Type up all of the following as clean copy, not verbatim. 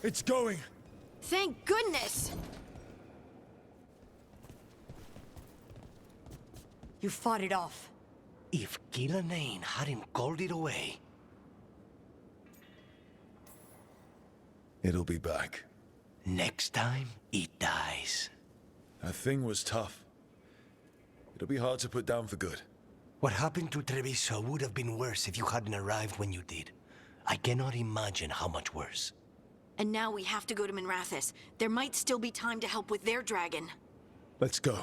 It's going! Thank goodness! You fought it off. If Gillenane hadn't called it away... It'll be back. Next time, it dies. That thing was tough. It'll be hard to put down for good. What happened to Treviso would have been worse if you hadn't arrived when you did. I cannot imagine how much worse. And now we have to go to Minrathous. There might still be time to help with their dragon. Let's go.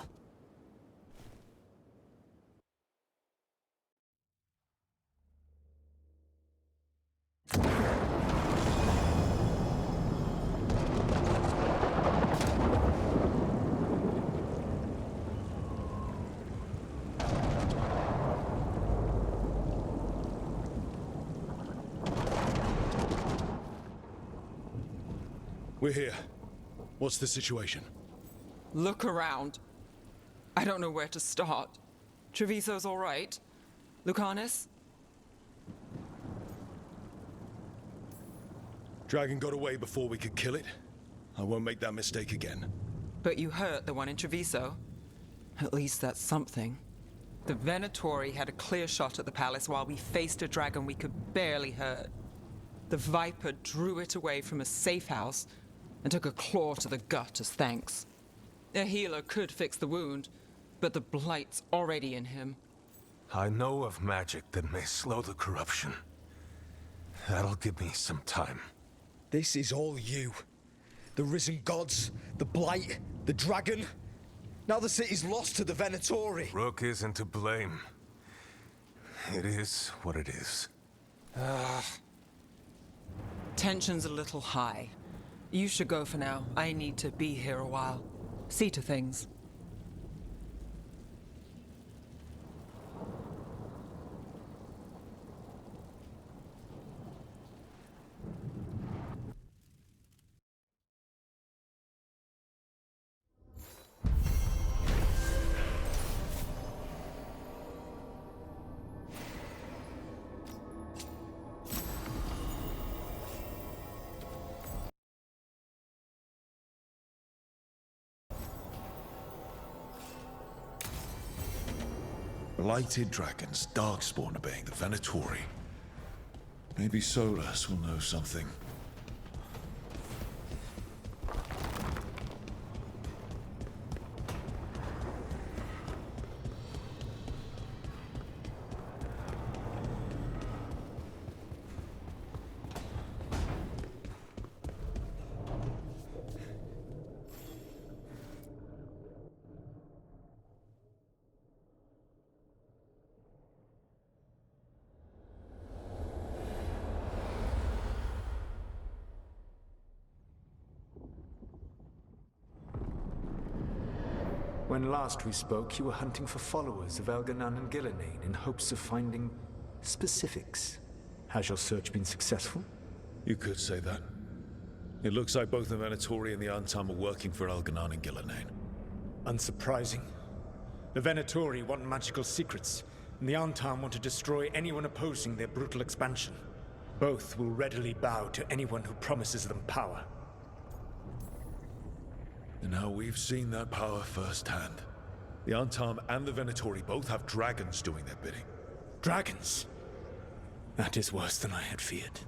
We're here. What's the situation? Look around. I don't know where to start. Treviso's all right. Lucanus? Dragon got away before we could kill it. I won't make that mistake again. But you hurt the one in Treviso. At least that's something. The Venatori had a clear shot at the palace while we faced a dragon we could barely hurt. The Viper drew it away from a safe house and took a claw to the gut as thanks. A healer could fix the wound, but the blight's already in him. I know of magic that may slow the corruption. That'll give me some time. This is all you. The risen gods, the blight, the dragon. Now the city's lost to the Venatori. Rook isn't to blame. It is what it is. Tension's a little high. You should go for now. I need to be here a while. See to things. Blighted dragons, darkspawn obeying the Venatori. Maybe Solus will know something. When last we spoke, you were hunting for followers of Elganon and Gillenane in hopes of finding specifics. Has your search been successful? You could say that. It looks like both the Venatori and the Antam are working for Elganon and Gillenane. Unsurprising. The Venatori want magical secrets, and the Antam want to destroy anyone opposing their brutal expansion. Both will readily bow to anyone who promises them power. And now we've seen that power firsthand. The Antam and the Venatori both have dragons doing their bidding. Dragons? That is worse than I had feared.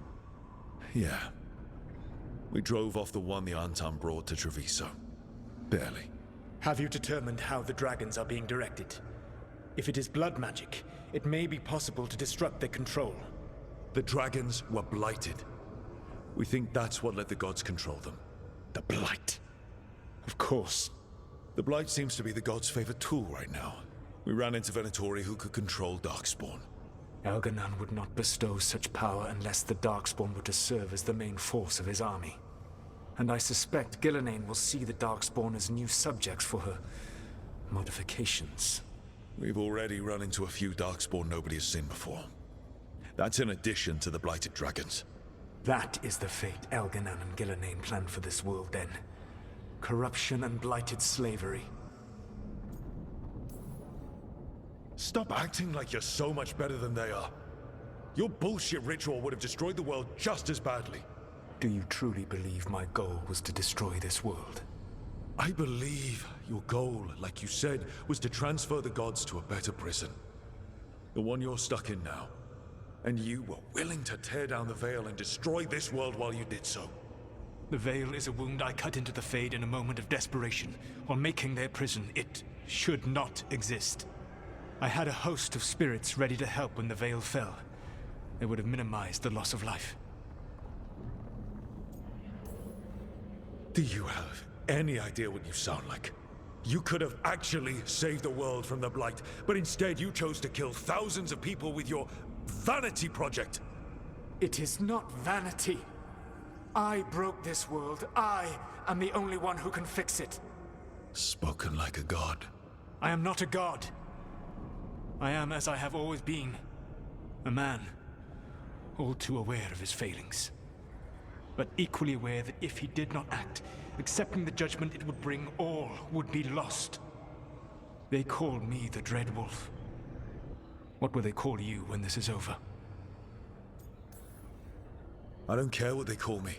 Yeah. We drove off the one the Antam brought to Treviso. Barely. Have you determined how the dragons are being directed? If it is blood magic, it may be possible to disrupt their control. The dragons were blighted. We think that's what let the gods control them. The Blight. Of course. The Blight seems to be the gods' favorite tool right now. We ran into Venatori who could control Darkspawn. Elganon would not bestow such power unless the Darkspawn were to serve as the main force of his army. And I suspect Gillenane will see the Darkspawn as new subjects for her modifications. We've already run into a few Darkspawn nobody has seen before. That's in addition to the blighted dragons. That is the fate Elganon and Gillenane planned for this world then. Corruption and blighted slavery. Stop acting like you're so much better than they are. Your bullshit ritual would have destroyed the world just as badly. Do you truly believe my goal was to destroy this world? I believe your goal, like you said, was to transfer the gods to a better prison. The one you're stuck in now. And you were willing to tear down the veil and destroy this world while you did so. The veil is a wound I cut into the Fade in a moment of desperation, while making their prison. It should not exist. I had a host of spirits ready to help when the veil fell. It would have minimized the loss of life. Do you have any idea what you sound like? You could have actually saved the world from the Blight, but instead you chose to kill thousands of people with your vanity project. It is not vanity. I broke this world. I am the only one who can fix it. Spoken like a god. I am not a god. I am, as I have always been, a man, all too aware of his failings. But equally aware that if he did not act, accepting the judgment it would bring, all would be lost. They called me the Dread Wolf. What will they call you when this is over? I don't care what they call me.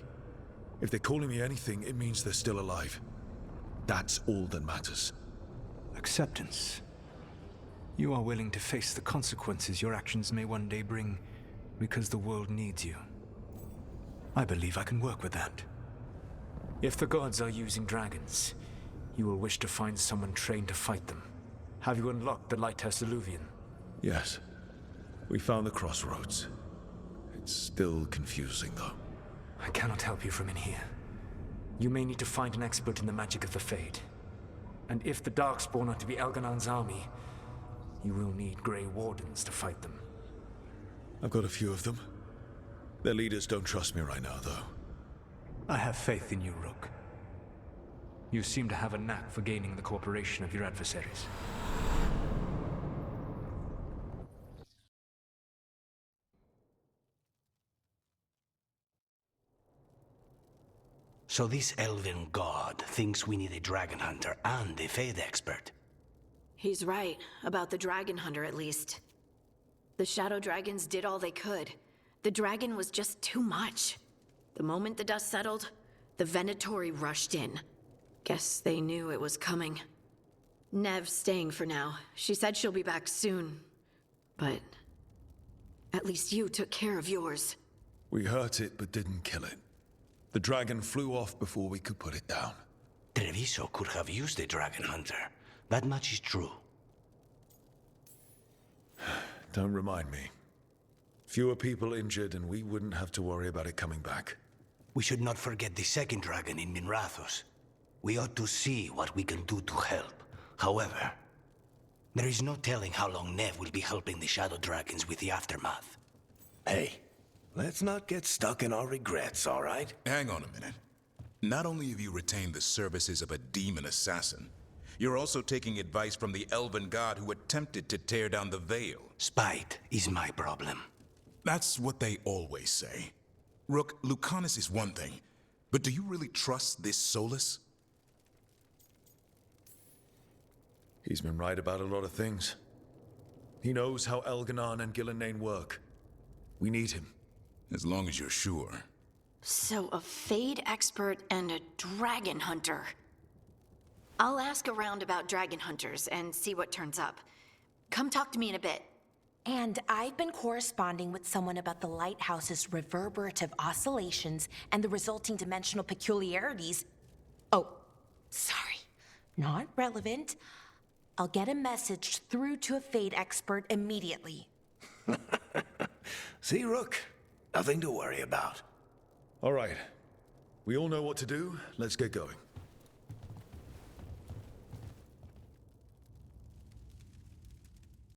If they're calling me anything, it means they're still alive. That's all that matters. Acceptance. You are willing to face the consequences your actions may one day bring because the world needs you. I believe I can work with that. If the gods are using dragons, you will wish to find someone trained to fight them. Have you unlocked the Lighthouse Illuvian? Yes. We found the crossroads. It's still confusing, though. I cannot help you from in here. You may need to find an expert in the magic of the Fade. And if the Darkspawn are to be Elganon's army, you will need Grey Wardens to fight them. I've got a few of them. Their leaders don't trust me right now, though. I have faith in you, Rook. You seem to have a knack for gaining the cooperation of your adversaries. So this elven god thinks we need a dragon hunter and a Fade expert. He's right, about the dragon hunter at least. The shadow dragons did all they could. The dragon was just too much. The moment the dust settled, the Venatori rushed in. Guess they knew it was coming. Nev's staying for now. She said she'll be back soon. But at least you took care of yours. We hurt it, but didn't kill it. The dragon flew off before we could put it down. Treviso could have used a dragon hunter. That much is true. Don't remind me. Fewer people injured, and we wouldn't have to worry about it coming back. We should not forget the second dragon in Minrathos. We ought to see what we can do to help. However, there is no telling how long Nev will be helping the Shadow Dragons with the aftermath. Hey, let's not get stuck in our regrets, all right? Hang on a minute. Not only have you retained the services of a demon assassin, you're also taking advice from the elven god who attempted to tear down the veil. Spite is my problem. That's what they always say. Rook, Lucanus is one thing, but do you really trust this Solus? He's been right about a lot of things. He knows how Elganon and Gillenane work. We need him. As long as you're sure. So a Fade expert and a dragon hunter. I'll ask around about dragon hunters and see what turns up. Come talk to me in a bit. And I've been corresponding with someone about the lighthouse's reverberative oscillations and the resulting dimensional peculiarities. Oh, sorry. Not relevant. I'll get a message through to a Fade expert immediately. See, Rook? Nothing to worry about. All right. We all know what to do. Let's get going.